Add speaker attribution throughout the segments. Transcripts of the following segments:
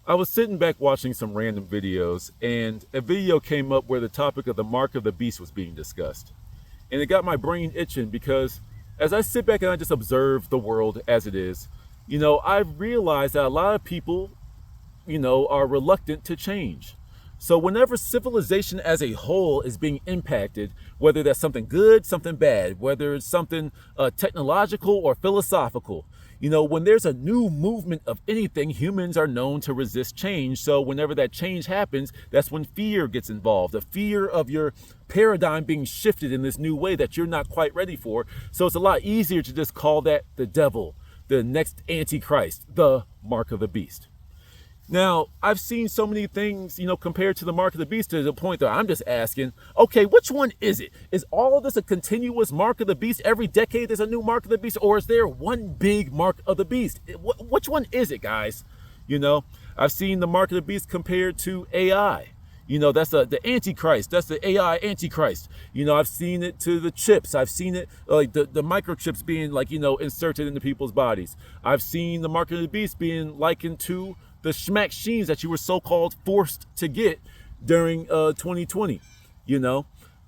Speaker 1: I was sitting back watching some random videos, and a video came up where the topic of the mark of the beast was being discussed. And it got my brain itching because as I sit back and I just observe the world as it is, I've realized that a lot of people, are reluctant to change. So whenever civilization as a whole is being impacted, whether that's something good, something bad, whether it's something technological or philosophical, when there's a new movement of anything, humans are known to resist change. So whenever that change happens, that's when fear gets involved, the fear of your paradigm being shifted in this new way that you're not quite ready for. So it's a lot easier to just call that the devil, the next antichrist, the mark of the beast. Now, I've seen so many things, compared to the mark of the beast to the point that I'm just asking, okay, which one is it? Is all of this a continuous mark of the beast? Every decade there's a new mark of the beast? Or is there one big mark of the beast? Which one is it, guys? I've seen the mark of the beast compared to AI. That's the Antichrist. That's the AI Antichrist. I've seen it to the chips. I've seen it like the microchips being inserted into people's bodies. I've seen the mark of the beast being likened to the schmacks that you were so-called forced to get during 2020,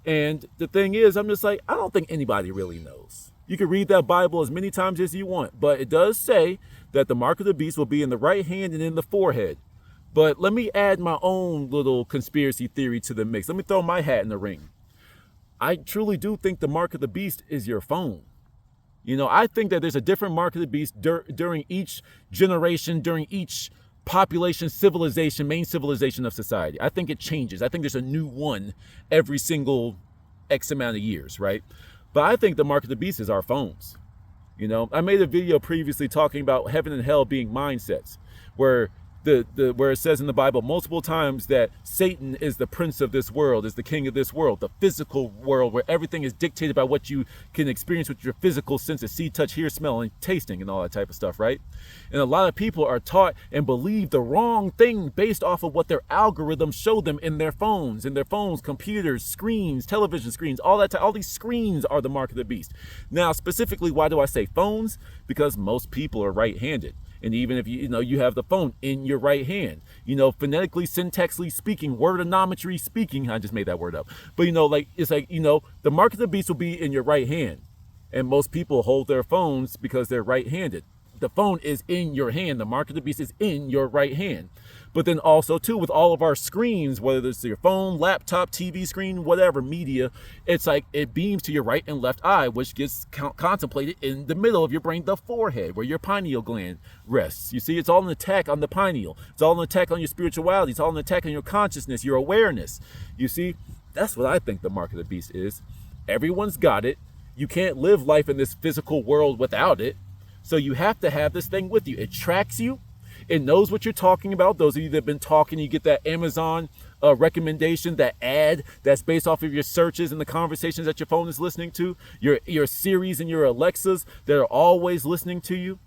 Speaker 1: And the thing is, I'm just like, I don't think anybody really knows. You can read that Bible as many times as you want, but it does say that the mark of the beast will be in the right hand and in the forehead. But let me add my own little conspiracy theory to the mix. Let me throw my hat in the ring. I truly do think the mark of the beast is your phone. I think that there's a different mark of the beast during each generation, during each population, civilization, main civilization of society. I think it changes. I think there's a new one every single X amount of years, right? But I think the mark of the beast is our phones. I made a video previously talking about heaven and hell being mindsets, where where it says in the Bible multiple times that Satan is the prince of this world, is the king of this world, the physical world where everything is dictated by what you can experience with your physical senses, see, touch, hear, smell, and tasting and all that type of stuff, right? And a lot of people are taught and believe the wrong thing based off of what their algorithms show them in their phones, computers, screens, television screens, all that. All these screens are the mark of the beast. Now, specifically, why do I say phones? Because most people are right-handed. And even if you have the phone in your right hand, phonetically, syntaxically speaking, wordonometry speaking, I just made that word up. But the mark of the beast will be in your right hand. And most people hold their phones because they're right-handed. The phone is in your hand. The mark of the beast is in your right hand. But then also too, with all of our screens, whether it's your phone, laptop, TV screen, whatever media, it's like it beams to your right and left eye, which gets contemplated in the middle of your brain, the forehead, where your pineal gland rests. You see, it's all an attack on the pineal. It's all an attack on your spirituality. It's all an attack on your consciousness, your awareness. You see, that's what I think the mark of the beast is. Everyone's got it. You can't live life in this physical world without it. So you have to have this thing with you. It tracks you. It knows what you're talking about. Those of you that have been talking, you get that Amazon recommendation, that ad that's based off of your searches and the conversations that your phone is listening to, your Siris and your Alexas that are always listening to you.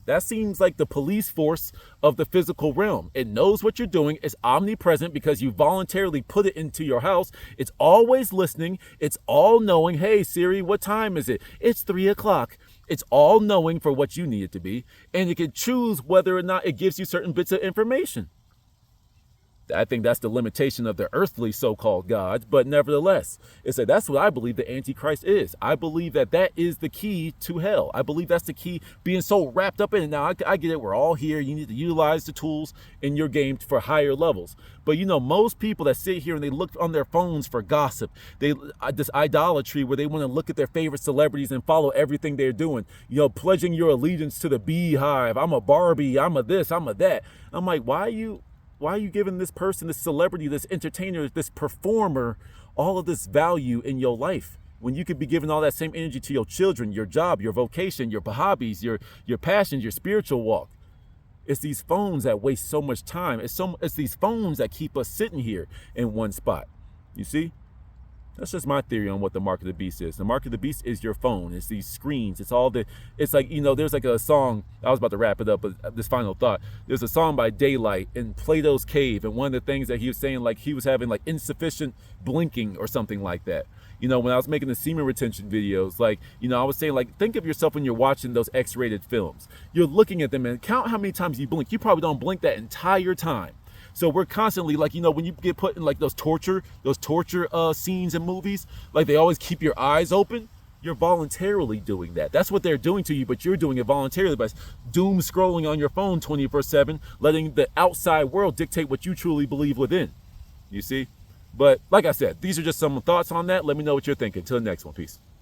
Speaker 1: That seems like the police force of the physical realm. It knows what you're doing. It's omnipresent because you voluntarily put it into your house. It's always listening. It's all knowing. Hey, Siri, what time is it? It's 3:00. It's all knowing for what you need it to be. And it can choose whether or not it gives you certain bits of information. I think that's the limitation of the earthly so-called gods, but nevertheless, that's what I believe the Antichrist is. I believe that is the key to hell. I believe that's the key, being so wrapped up in it. Now, I get it. We're all here. You need to utilize the tools in your game for higher levels. But, most people that sit here and they look on their phones for gossip, this idolatry where they want to look at their favorite celebrities and follow everything they're doing, pledging your allegiance to the beehive. I'm a Barbie. I'm a this. I'm a that. I'm like, why are you giving this person, this celebrity, this entertainer, this performer, all of this value in your life when you could be giving all that same energy to your children, your job, your vocation, your hobbies, your passions, your spiritual walk? It's these phones that waste so much time. It's these phones that keep us sitting here in one spot. You see? That's just my theory on what the mark of the beast is. The mark of the beast is your phone. It's these screens. It's like, there's like a song. I was about to wrap it up, but this final thought. There's a song by Daylight in Plato's Cave. And one of the things that he was saying, like he was having like insufficient blinking or something like that. You know, when I was making the semen retention videos, like, you know, I was saying, like, think of yourself when you're watching those X-rated films. You're looking at them and count how many times you blink. You probably don't blink that entire time. So we're constantly, like, you know, when you get put in like those torture scenes in movies, like they always keep your eyes open. You're voluntarily doing that. That's what they're doing to you, but you're doing it voluntarily by doom scrolling on your phone 24/7, letting the outside world dictate what you truly believe within. You see? But like I said, these are just some thoughts on that. Let me know what you're thinking. Till the next one. Peace.